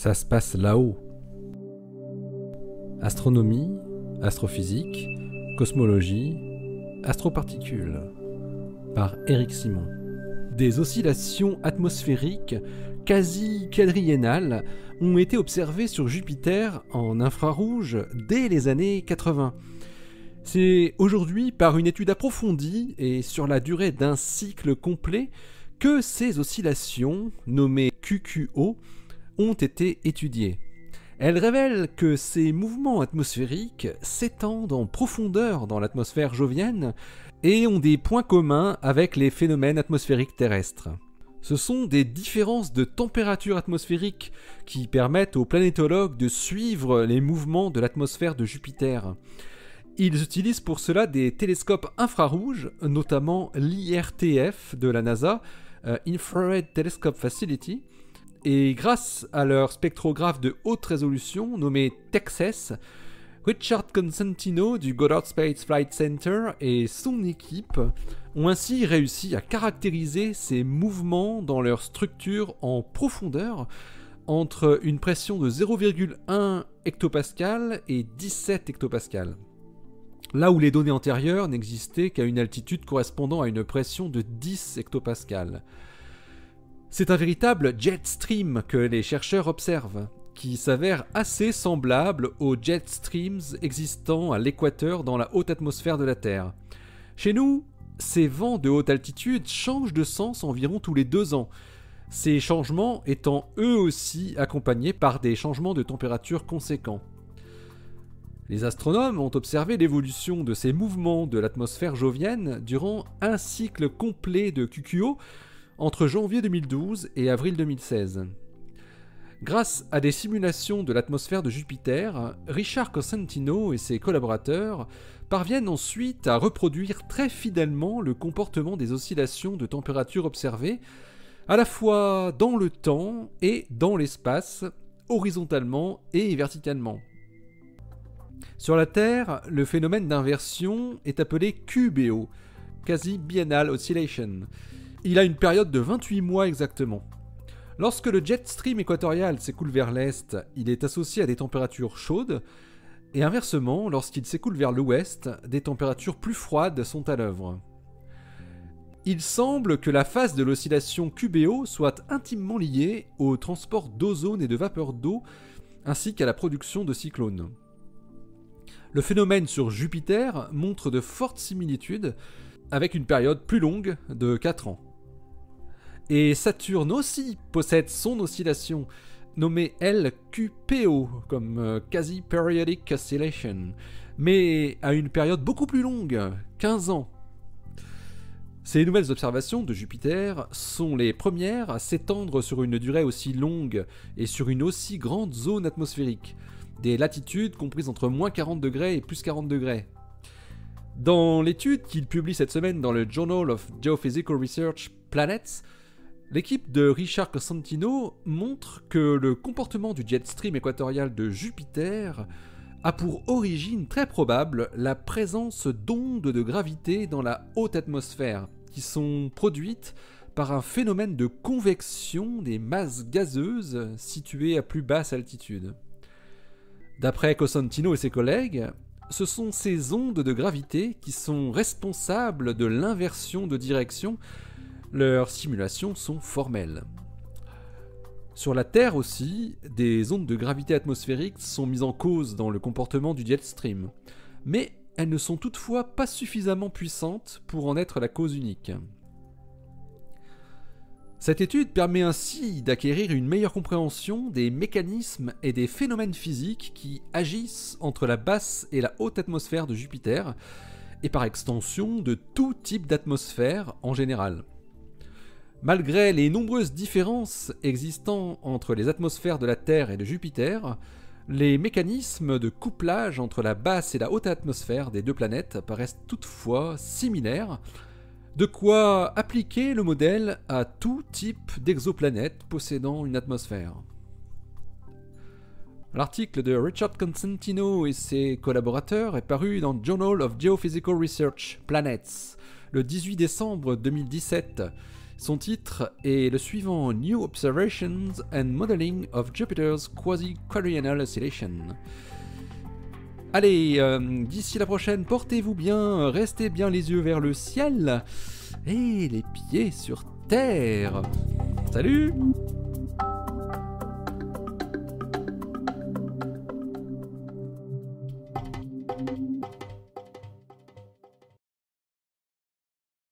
Ça se passe là-haut. Astronomie, astrophysique, cosmologie, astroparticules. Par Éric Simon. Des oscillations atmosphériques quasi quadriennales ont été observées sur Jupiter en infrarouge dès les années 80. C'est aujourd'hui par une étude approfondie et sur la durée d'un cycle complet que ces oscillations, nommées QQO, ont été étudiées. Elles révèlent que ces mouvements atmosphériques s'étendent en profondeur dans l'atmosphère jovienne et ont des points communs avec les phénomènes atmosphériques terrestres. Ce sont des différences de température atmosphérique qui permettent aux planétologues de suivre les mouvements de l'atmosphère de Jupiter. Ils utilisent pour cela des télescopes infrarouges, notamment l'IRTF de la NASA, Infrared Telescope Facility, et grâce à leur spectrographe de haute résolution nommé TEXES, Richard Cosentino du Goddard Space Flight Center et son équipe ont ainsi réussi à caractériser ces mouvements dans leur structure en profondeur entre une pression de 0,1 hectopascal et 17 hectopascal. Là où les données antérieures n'existaient qu'à une altitude correspondant à une pression de 10 hectopascal. C'est un véritable jet stream que les chercheurs observent, qui s'avère assez semblable aux jet streams existants à l'équateur dans la haute atmosphère de la Terre. Chez nous, ces vents de haute altitude changent de sens environ tous les 2 ans, ces changements étant eux aussi accompagnés par des changements de température conséquents. Les astronomes ont observé l'évolution de ces mouvements de l'atmosphère jovienne durant un cycle complet de QQO entre janvier 2012 et avril 2016. Grâce à des simulations de l'atmosphère de Jupiter, Richard Cosentino et ses collaborateurs parviennent ensuite à reproduire très fidèlement le comportement des oscillations de température observées, à la fois dans le temps et dans l'espace, horizontalement et verticalement. Sur la Terre, le phénomène d'inversion est appelé QBO, Quasi Biennial Oscillation. Il a une période de 28 mois exactement. Lorsque le jet stream équatorial s'écoule vers l'est, il est associé à des températures chaudes, et inversement, lorsqu'il s'écoule vers l'ouest, des températures plus froides sont à l'œuvre. Il semble que la phase de l'oscillation QBO soit intimement liée au transport d'ozone et de vapeur d'eau, ainsi qu'à la production de cyclones. Le phénomène sur Jupiter montre de fortes similitudes, avec une période plus longue de 4 ans. Et Saturne aussi possède son oscillation, nommée LQPO, comme Quasi-Periodic Oscillation, mais à une période beaucoup plus longue, 15 ans. Ces nouvelles observations de Jupiter sont les premières à s'étendre sur une durée aussi longue et sur une aussi grande zone atmosphérique, des latitudes comprises entre moins 40 degrés et plus 40 degrés. Dans l'étude qu'il publie cette semaine dans le Journal of Geophysical Research Planets, l'équipe de Richard Cosentino montre que le comportement du jet stream équatorial de Jupiter a pour origine très probable la présence d'ondes de gravité dans la haute atmosphère, qui sont produites par un phénomène de convection des masses gazeuses situées à plus basse altitude. D'après Cosentino et ses collègues, ce sont ces ondes de gravité qui sont responsables de l'inversion de direction. Leurs simulations sont formelles. Sur la Terre aussi, des ondes de gravité atmosphérique sont mises en cause dans le comportement du jet stream, mais elles ne sont toutefois pas suffisamment puissantes pour en être la cause unique. Cette étude permet ainsi d'acquérir une meilleure compréhension des mécanismes et des phénomènes physiques qui agissent entre la basse et la haute atmosphère de Jupiter, et par extension de tout type d'atmosphère en général. Malgré les nombreuses différences existant entre les atmosphères de la Terre et de Jupiter, les mécanismes de couplage entre la basse et la haute atmosphère des deux planètes paraissent toutefois similaires, de quoi appliquer le modèle à tout type d'exoplanète possédant une atmosphère. L'article de Richard Cosentino et ses collaborateurs est paru dans Journal of Geophysical Research Planets le 18 décembre 2017 Son titre est le suivant, New Observations and Modeling of Jupiter's Quasi-Quadriennial Oscillation. Allez, d'ici la prochaine, portez-vous bien, restez bien les yeux vers le ciel et les pieds sur terre. Salut!